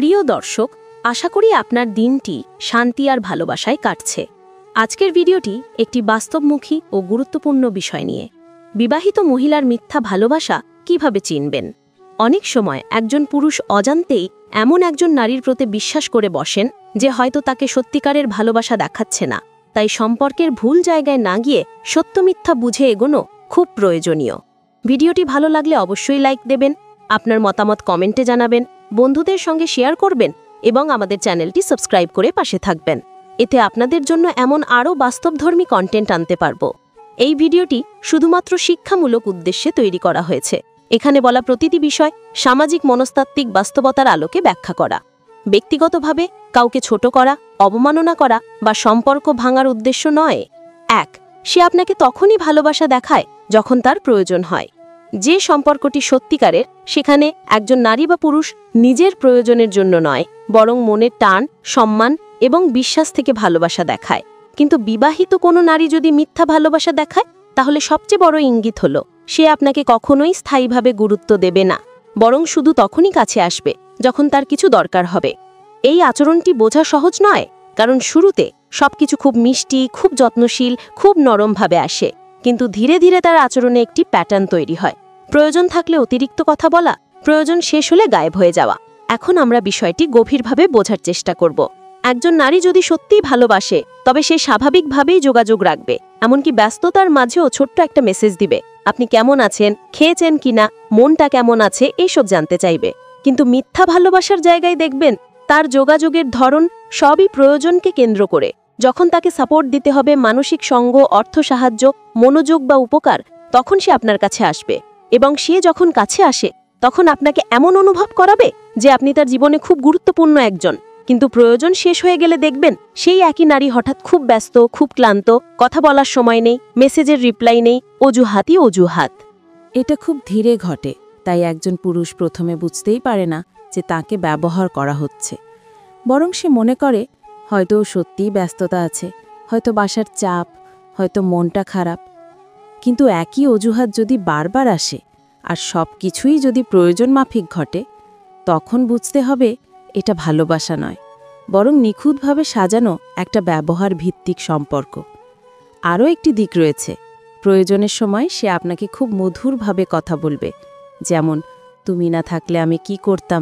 প্রিয় দর্শক, আশা করি আপনার দিনটি শান্তি আর ভালোবাসায় কাটছে। আজকের ভিডিওটি একটি বাস্তবমুখী ও গুরুত্বপূর্ণ বিষয় নিয়ে। বিবাহিত মহিলার মিথ্যা ভালোবাসা কিভাবে চিনবেন? অনেক সময় একজন পুরুষ অজান্তেই এমন একজন নারীর প্রতি বিশ্বাস করে বসেন যে হয়তো তাকে সত্যিকারের ভালোবাসা দেখাচ্ছে না। তাই সম্পর্কের ভুল জায়গায় না গিয়ে সত্য মিথ্যা বুঝে এগোনো খুব প্রয়োজনীয়। ভিডিওটি ভালো লাগলে অবশ্যই লাইক দেবেন, আপনার মতামত কমেন্টে জানাবেন, বন্ধুদের সঙ্গে শেয়ার করবেন এবং আমাদের চ্যানেলটি সাবস্ক্রাইব করে পাশে থাকবেন। এতে আপনাদের জন্য এমন আরও বাস্তবধর্মী কন্টেন্ট আনতে পারব। এই ভিডিওটি শুধুমাত্র শিক্ষামূলক উদ্দেশ্যে তৈরি করা হয়েছে। এখানে বলা প্রতিটি বিষয় সামাজিক মনস্তাত্ত্বিক বাস্তবতার আলোকে ব্যাখ্যা করা। ব্যক্তিগতভাবে কাউকে ছোট করা, অবমাননা করা বা সম্পর্ক ভাঙার উদ্দেশ্য নয়। ১. সে আপনাকে তখনই ভালোবাসা দেখায় যখন তার প্রয়োজন হয়। যে সম্পর্কটি সত্যিকারের, সেখানে একজন নারী বা পুরুষ নিজের প্রয়োজনের জন্য নয়, বরং মনের টান, সম্মান এবং বিশ্বাস থেকে ভালোবাসা দেখায়। কিন্তু বিবাহিত কোনো নারী যদি মিথ্যা ভালোবাসা দেখায়, তাহলে সবচেয়ে বড় ইঙ্গিত হলো সে আপনাকে কখনোই স্থায়ীভাবে গুরুত্ব দেবে না, বরং শুধু তখনই কাছে আসবে যখন তার কিছু দরকার হবে। এই আচরণটি বোঝা সহজ নয়, কারণ শুরুতে সবকিছু খুব মিষ্টি, খুব যত্নশীল, খুব নরমভাবে আসে। কিন্তু ধীরে ধীরে তার আচরণে একটি প্যাটার্ন তৈরি হয়। প্রয়োজন থাকলে অতিরিক্ত কথা বলা, প্রয়োজন শেষ হলে গায়েব হয়ে যাওয়া। এখন আমরা বিষয়টি গভীরভাবে বোঝার চেষ্টা করব। একজন নারী যদি সত্যিই ভালোবাসে, তবে সে স্বাভাবিকভাবেই যোগাযোগ রাখবে, এমনকি ব্যস্ততার মাঝেও ছোট্ট একটা মেসেজ দিবে। আপনি কেমন আছেন, খেয়েছেন কিনা, মনটা কেমন আছে, এইসব জানতে চাইবে। কিন্তু মিথ্যা ভালোবাসার জায়গায় দেখবেন তার যোগাযোগের ধরন সবই প্রয়োজনকে কেন্দ্র করে। যখন তাকে সাপোর্ট দিতে হবে, মানসিক সঙ্গ, অর্থ সাহায্য, মনোযোগ বা উপকার, তখন সে আপনার কাছে আসবে। এবং সে যখন কাছে আসে, তখন আপনাকে এমন অনুভব করাবে যে আপনি তার জীবনে খুব গুরুত্বপূর্ণ একজন। কিন্তু প্রয়োজন শেষ হয়ে গেলে দেখবেন সেই একই নারী হঠাৎ খুব ব্যস্ত, খুব ক্লান্ত, কথা বলার সময় নেই, মেসেজের রিপ্লাই নেই, অজুহাতই অজুহাত। এটা খুব ধীরে ঘটে, তাই একজন পুরুষ প্রথমে বুঝতেই পারে না যে তাকে ব্যবহার করা হচ্ছে। বরং সে মনে করে হয়তো সত্যিই ব্যস্ততা আছে, হয়তো বাসার চাপ, হয়তো মনটা খারাপ। কিন্তু একই অজুহাত যদি বারবার আসে আর সব কিছুই যদি প্রয়োজন মাফিক ঘটে, তখন বুঝতে হবে এটা ভালোবাসা নয়, বরং নিখুঁতভাবে সাজানো একটা ব্যবহার ভিত্তিক সম্পর্ক। আরও একটি দিক রয়েছে, প্রয়োজনের সময় সে আপনাকে খুব মধুরভাবে কথা বলবে, যেমন তুমি না থাকলে আমি কি করতাম,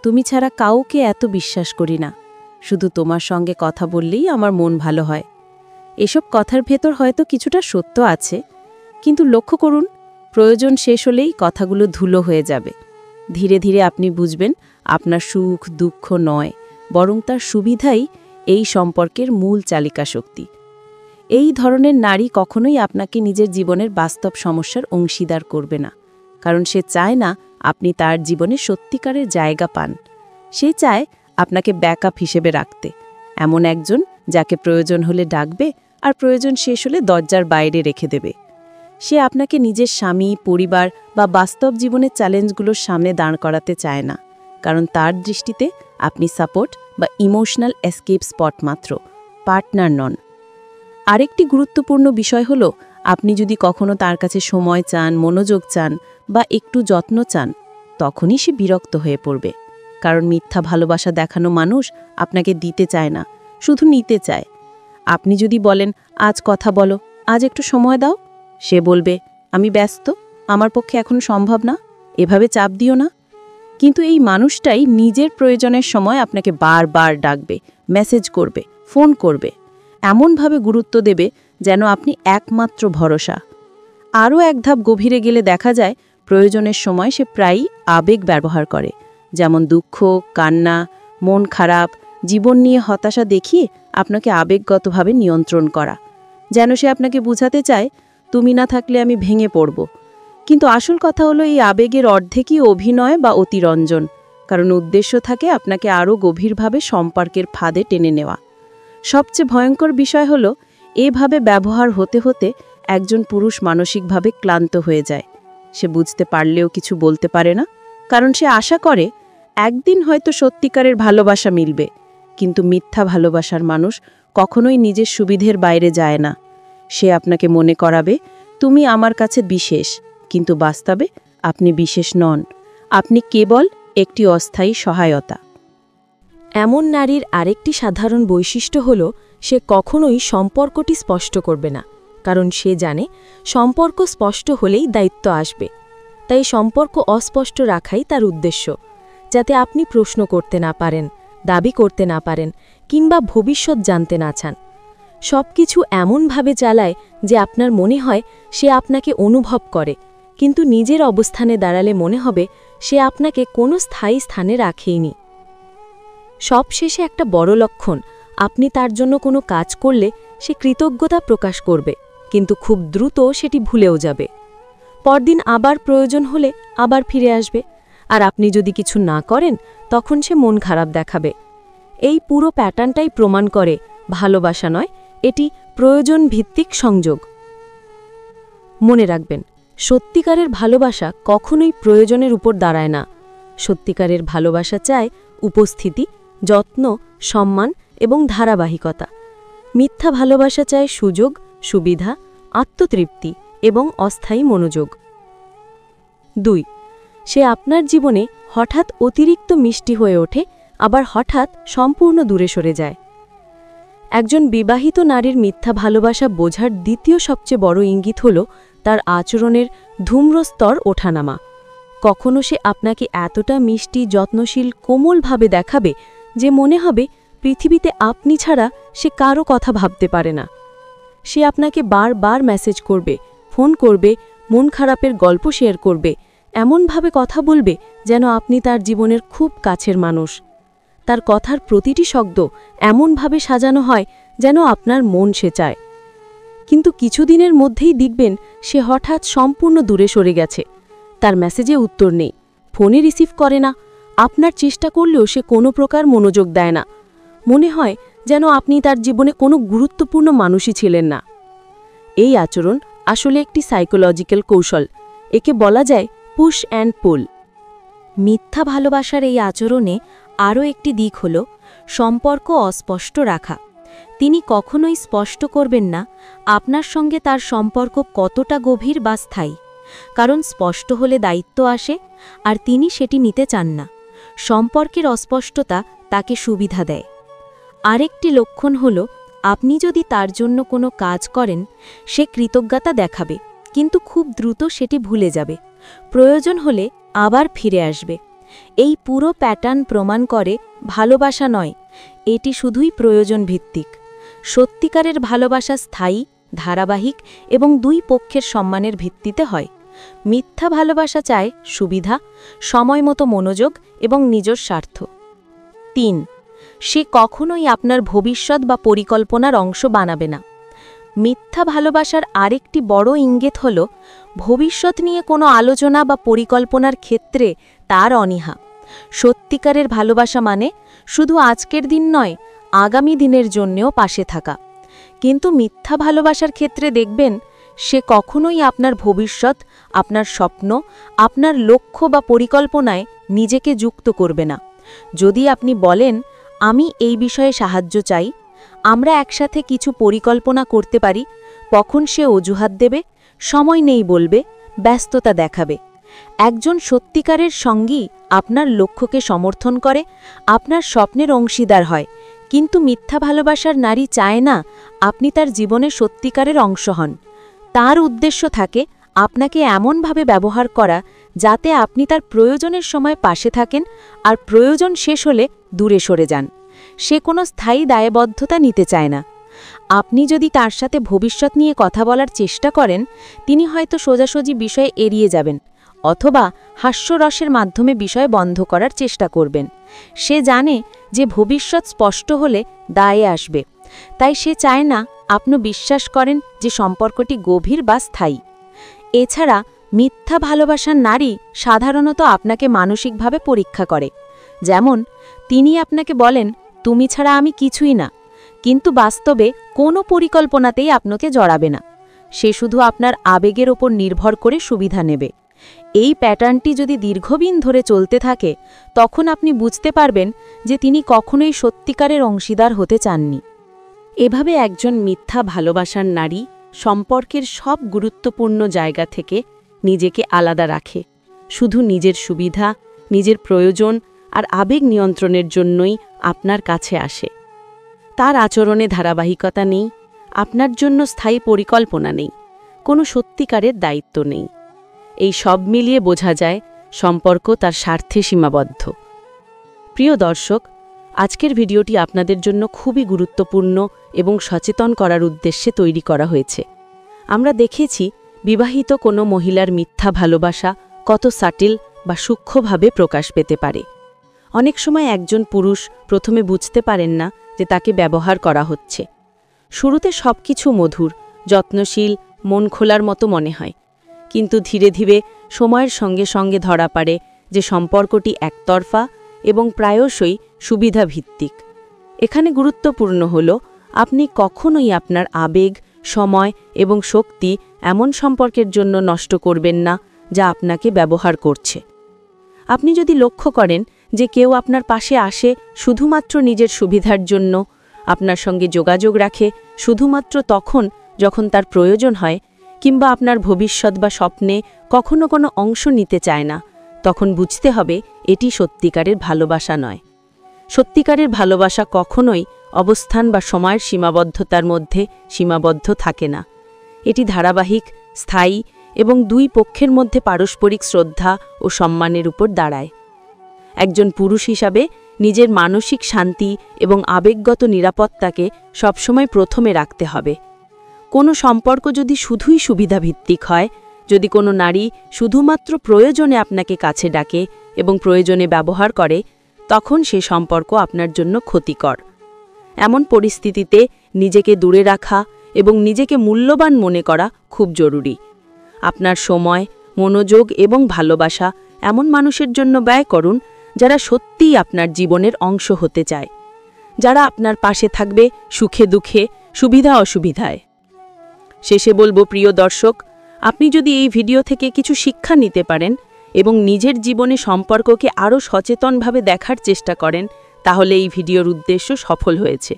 তুমি ছাড়া কাউকে এত বিশ্বাস করি না, শুধু তোমার সঙ্গে কথা বললেই আমার মন ভালো হয়। এসব কথার ভেতর হয়তো কিছুটা সত্য আছে, কিন্তু লক্ষ্য করুন, প্রয়োজন শেষ হলেই কথাগুলো ধুলো হয়ে যাবে। ধীরে ধীরে আপনি বুঝবেন আপনার সুখ দুঃখ নয়, বরং তার সুবিধাই এই সম্পর্কের মূল চালিকা শক্তি। এই ধরনের নারী কখনোই আপনাকে নিজের জীবনের বাস্তব সমস্যার অংশীদার করবে না, কারণ সে চায় না আপনি তার জীবনে সত্যিকারের জায়গা পান। সে চায় আপনাকে ব্যাকআপ হিসেবে রাখতে, এমন একজন যাকে প্রয়োজন হলে ডাকবে আর প্রয়োজন শেষ হলে দরজার বাইরে রেখে দেবে। সে আপনাকে নিজের স্বামী, পরিবার বা বাস্তব জীবনের চ্যালেঞ্জগুলোর সামনে দাঁড় করাতে চায় না, কারণ তার দৃষ্টিতে আপনি সাপোর্ট বা ইমোশনাল এসকেপ স্পট মাত্র, পার্টনার নন। আরেকটি গুরুত্বপূর্ণ বিষয় হলো, আপনি যদি কখনো তার কাছে সময় চান, মনোযোগ চান বা একটু যত্ন চান, তখনই সে বিরক্ত হয়ে পড়বে। কারণ মিথ্যা ভালোবাসা দেখানো মানুষ আপনাকে দিতে চায় না, শুধু নিতে চায়। আপনি যদি বলেন আজ কথা বলো, আজ একটু সময় দাও, সে বলবে আমি ব্যস্ত, আমার পক্ষে এখন সম্ভব না, এভাবে চাপ দিও না। কিন্তু এই মানুষটাই নিজের প্রয়োজনের সময় আপনাকে বারবার ডাকবে, মেসেজ করবে, ফোন করবে, এমনভাবে গুরুত্ব দেবে যেন আপনি একমাত্র ভরসা। আরও এক ধাপ গভীরে গেলে দেখা যায় প্রয়োজনের সময় সে প্রায়ই আবেগ ব্যবহার করে, যেমন দুঃখ, কান্না, মন খারাপ, জীবন নিয়ে হতাশা দেখিয়ে আপনাকে আবেগগতভাবে নিয়ন্ত্রণ করা, যেন সে আপনাকে বুঝাতে চায় তুমি না থাকলে আমি ভেঙে পড়ব। কিন্তু আসল কথা হলো এই আবেগের অর্ধেকই অভিনয় বা অতিরঞ্জন, কারণ উদ্দেশ্য থাকে আপনাকে আরও গভীরভাবে সম্পর্কের ফাঁদে টেনে নেওয়া। সবচেয়ে ভয়ঙ্কর বিষয় হলো, এভাবে ব্যবহার হতে হতে একজন পুরুষ মানসিকভাবে ক্লান্ত হয়ে যায়। সে বুঝতে পারলেও কিছু বলতে পারে না, কারণ সে আশা করে একদিন হয়তো সত্যিকারের ভালোবাসা মিলবে। কিন্তু মিথ্যা ভালোবাসার মানুষ কখনোই নিজের সুবিধের বাইরে যায় না। সে আপনাকে মনে করাবে তুমি আমার কাছে বিশেষ, কিন্তু বাস্তবে আপনি বিশেষ নন, আপনি কেবল একটি অস্থায়ী সহায়তা। এমন নারীর আরেকটি সাধারণ বৈশিষ্ট্য হল সে কখনোই সম্পর্কটি স্পষ্ট করবে না, কারণ সে জানে সম্পর্ক স্পষ্ট হলেই দায়িত্ব আসবে। তাই সম্পর্ক অস্পষ্ট রাখাই তার উদ্দেশ্য, যাতে আপনি প্রশ্ন করতে না পারেন, দাবি করতে না পারেন কিংবা ভবিষ্যৎ জানতে না চান। সব কিছু এমনভাবে চালায় যে আপনার মনে হয় সে আপনাকে অনুভব করে, কিন্তু নিজের অবস্থানে দাঁড়ালে মনে হবে সে আপনাকে কোনো স্থায়ী স্থানে রাখেইনি। সবশেষে একটা বড় লক্ষণ, আপনি তার জন্য কোনো কাজ করলে সে কৃতজ্ঞতা প্রকাশ করবে, কিন্তু খুব দ্রুত সেটি ভুলেও যাবে। পরদিন আবার প্রয়োজন হলে আবার ফিরে আসবে, আর আপনি যদি কিছু না করেন তখন সে মন খারাপ দেখাবে। এই পুরো প্যাটার্নটাই প্রমাণ করে ভালোবাসা নয়, এটি প্রয়োজন ভিত্তিক সংযোগ। মনে রাখবেন, সত্যিকারের ভালোবাসা কখনোই প্রয়োজনের উপর দাঁড়ায় না। সত্যিকারের ভালোবাসা চায় উপস্থিতি, যত্ন, সম্মান এবং ধারাবাহিকতা। মিথ্যা ভালোবাসা চায় সুযোগ, সুবিধা, আত্মতৃপ্তি এবং অস্থায়ী মনোযোগ। 2. সে আপনার জীবনে হঠাৎ অতিরিক্ত মিষ্টি হয়ে ওঠে, আবার হঠাৎ সম্পূর্ণ দূরে সরে যায়। একজন বিবাহিত নারীর মিথ্যা ভালোবাসা বোঝার দ্বিতীয় সবচেয়ে বড় ইঙ্গিত হল তার আচরণের ধূম্রস্তর ওঠানামা। কখনো সে আপনাকে এতটা মিষ্টি, যত্নশীল, কোমলভাবে দেখাবে যে মনে হবে পৃথিবীতে আপনি ছাড়া সে কারো কথা ভাবতে পারে না। সে আপনাকে বারবার মেসেজ করবে, ফোন করবে, মন খারাপের গল্প শেয়ার করবে, এমনভাবে কথা বলবে যেন আপনি তার জীবনের খুব কাছের মানুষ। তার কথার প্রতিটি শব্দ এমনভাবে সাজানো হয় যেন আপনার মন সে চায়। কিন্তু কিছুদিনের মধ্যেই দেখবেন সে হঠাৎ সম্পূর্ণ দূরে সরে গেছে। তার মেসেজে উত্তর নেই, ফোনে রিসিভ করে না, আপনার চেষ্টা করলেও সে কোনো প্রকার মনোযোগ দেয় না। মনে হয় যেন আপনি তার জীবনে কোনো গুরুত্বপূর্ণ মানুষই ছিলেন না। এই আচরণ আসলে একটি সাইকোলজিক্যাল কৌশল। একে বলা যায় পুশ অ্যান্ড পুল। মিথ্যা ভালোবাসার এই আচরণে আরও একটি দিক হল সম্পর্ক অস্পষ্ট রাখা। তিনি কখনোই স্পষ্ট করবেন না আপনার সঙ্গে তার সম্পর্ক কতটা গভীর বা স্থায়ী, কারণ স্পষ্ট হলে দায়িত্ব আসে, আর তিনি সেটি নিতে চান না। সম্পর্কের অস্পষ্টতা তাকে সুবিধা দেয়। আরেকটি লক্ষণ হল, আপনি যদি তার জন্য কোনো কাজ করেন, সে কৃতজ্ঞতা দেখাবে, কিন্তু খুব দ্রুত সেটি ভুলে যাবে। প্রয়োজন হলে আবার ফিরে আসবে। এই পুরো প্যাটার্ন প্রমাণ করে ভালোবাসা নয়, এটি শুধুই প্রয়োজন ভিত্তিক। সত্যিকারের ভালোবাসা স্থায়ী, ধারাবাহিক এবং দুই পক্ষের সম্মানের ভিত্তিতে হয়। মিথ্যা ভালোবাসা চায় সুবিধা, সময়মতো মনোযোগ এবং নিজের স্বার্থ। 3. সে কখনোই আপনার ভবিষ্যৎ বা পরিকল্পনার অংশ বানাবে না। মিথ্যা ভালোবাসার আরেকটি বড় ইঙ্গিত হল ভবিষ্যৎ নিয়ে কোনো আলোচনা বা পরিকল্পনার ক্ষেত্রে তার অনীহা। সত্যিকারের ভালোবাসা মানে শুধু আজকের দিন নয়, আগামী দিনের জন্যেও পাশে থাকা। কিন্তু মিথ্যা ভালোবাসার ক্ষেত্রে দেখবেন সে কখনোই আপনার ভবিষ্যৎ, আপনার স্বপ্ন, আপনার লক্ষ্য বা পরিকল্পনায় নিজেকে যুক্ত করবে না। যদি আপনি বলেন, আমি এই বিষয়ে সাহায্য চাই, আমরা একসাথে কিছু পরিকল্পনা করতে পারি, তখন সে অজুহাত দেবে, সময় নেই বলবে, ব্যস্ততা দেখাবে। একজন সত্যিকারের সঙ্গী আপনার লক্ষ্যকে সমর্থন করে, আপনার স্বপ্নের অংশীদার হয়। কিন্তু মিথ্যা ভালোবাসার নারী চায় না আপনি তার জীবনে সত্যিকারের অংশ হন। তার উদ্দেশ্য থাকে আপনাকে এমনভাবে ব্যবহার করা যাতে আপনি তার প্রয়োজনের সময় পাশে থাকেন, আর প্রয়োজন শেষ হলে দূরে সরে যান। সে কোনো স্থায়ী দায়বদ্ধতা নিতে চায় না। আপনি যদি তার সাথে ভবিষ্যৎ নিয়ে কথা বলার চেষ্টা করেন, তিনি হয়তো সোজাসুজি বিষয়ে এড়িয়ে যাবেন, অথবা হাস্যরসের মাধ্যমে বিষয় বন্ধ করার চেষ্টা করবেন। সে জানে যে ভবিষ্যৎ স্পষ্ট হলে দায়ে আসবে, তাই সে চায় না আপনি বিশ্বাস করেন যে সম্পর্কটি গভীর বা স্থায়ী। এছাড়া মিথ্যা ভালোবাসার নারী সাধারণত আপনাকে মানসিকভাবে পরীক্ষা করে। যেমন, তিনি আপনাকে বলেন, তুমি ছাড়া আমি কিছুই না, কিন্তু বাস্তবে কোনো পরিকল্পনাতেই আপনাকে জড়াবে না। সে শুধু আপনার আবেগের ওপর নির্ভর করে সুবিধা নেবে। এই প্যাটার্নটি যদি দীর্ঘদিন ধরে চলতে থাকে, তখন আপনি বুঝতে পারবেন যে তিনি কখনোই সত্যিকারের অংশীদার হতে চাননি। এভাবে একজন মিথ্যা ভালোবাসার নারী সম্পর্কের সব গুরুত্বপূর্ণ জায়গা থেকে নিজেকে আলাদা রাখে। শুধু নিজের সুবিধা, নিজের প্রয়োজন আর আবেগ নিয়ন্ত্রণের জন্যই আপনার কাছে আসে। তার আচরণে ধারাবাহিকতা নেই, আপনার জন্য স্থায়ী পরিকল্পনা নেই, কোনো সত্যিকারের দায়িত্ব নেই। এই সব মিলিয়ে বোঝা যায় সম্পর্ক তার স্বার্থে সীমাবদ্ধ। প্রিয় দর্শক, আজকের ভিডিওটি আপনাদের জন্য খুবই গুরুত্বপূর্ণ এবং সচেতন করার উদ্দেশ্যে তৈরি করা হয়েছে। আমরা দেখেছি বিবাহিত কোনো মহিলার মিথ্যা ভালোবাসা কত সাটিল বা সূক্ষ্মভাবে প্রকাশ পেতে পারে। অনেক সময় একজন পুরুষ প্রথমে বুঝতে পারেন না যে তাকে ব্যবহার করা হচ্ছে। শুরুতে সবকিছু মধুর, যত্নশীল, মন খোলার মতো মনে হয়, কিন্তু ধীরে ধীরে সময়ের সঙ্গে সঙ্গে ধরা পড়ে যে সম্পর্কটি একতরফা এবং প্রায়শই সুবিধাভিত্তিক। এখানে গুরুত্বপূর্ণ হল আপনি কখনোই আপনার আবেগ, সময় এবং শক্তি এমন সম্পর্কের জন্য নষ্ট করবেন না যা আপনাকে ব্যবহার করছে। আপনি যদি লক্ষ্য করেন যে কেউ আপনার পাশে আসে শুধুমাত্র নিজের সুবিধার জন্য, আপনার সঙ্গে যোগাযোগ রাখে শুধুমাত্র তখন যখন তার প্রয়োজন হয়, কিংবা আপনার ভবিষ্যৎ বা স্বপ্নে কখনো কোনো অংশ নিতে চায় না, তখন বুঝতে হবে এটি সত্যিকারের ভালোবাসা নয়। সত্যিকারের ভালোবাসা কখনোই অবস্থান বা সময়ের সীমাবদ্ধতার মধ্যে সীমাবদ্ধ থাকে না। এটি ধারাবাহিক, স্থায়ী এবং দুই পক্ষের মধ্যে পারস্পরিক শ্রদ্ধা ও সম্মানের উপর দাঁড়ায়। একজন পুরুষ হিসাবে নিজের মানসিক শান্তি এবং আবেগগত নিরাপত্তাকে সবসময় প্রথমে রাখতে হবে। কোনো সম্পর্ক যদি শুধুই সুবিধাভিত্তিক হয়, যদি কোনো নারী শুধুমাত্র প্রয়োজনে আপনাকে কাছে ডাকে এবং প্রয়োজনে ব্যবহার করে, তখন সে সম্পর্ক আপনার জন্য ক্ষতিকর। এমন পরিস্থিতিতে নিজেকে দূরে রাখা এবং নিজেকে মূল্যবান মনে করা খুব জরুরি। আপনার সময়, মনোযোগ এবং ভালোবাসা এমন মানুষের জন্য ব্যয় করুন যারা সত্যিই আপনার জীবনের অংশ হতে চায়, যারা আপনার পাশে থাকবে সুখে দুঃখে, সুবিধা অসুবিধায়। শেষে বলবো, প্রিয় দর্শক, আপনি যদি এই ভিডিও থেকে কিছু শিক্ষা নিতে পারেন এবং নিজের জীবনে সম্পর্ককে আরও সচেতনভাবে দেখার চেষ্টা করেন, তাহলে এই ভিডিওর উদ্দেশ্য সফল হয়েছে।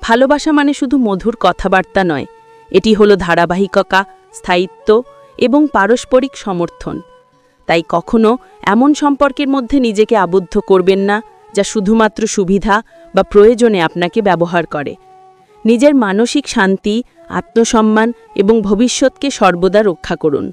ভালোবাসা মানে শুধু মধুর কথাবার্তা নয়, এটি হলো ধারাবাহিকতা, স্থায়িত্ব এবং পারস্পরিক সমর্থন। তাই কখনো এমন সম্পর্কের মধ্যে নিজেকে আবদ্ধ করবেন না যা শুধুমাত্র সুবিধা বা প্রয়োজনে আপনাকে ব্যবহার করে। নিজের মানসিক শান্তি, আত্মসম্মান এবং ভবিষ্যৎকে সর্বদা রক্ষা করুন।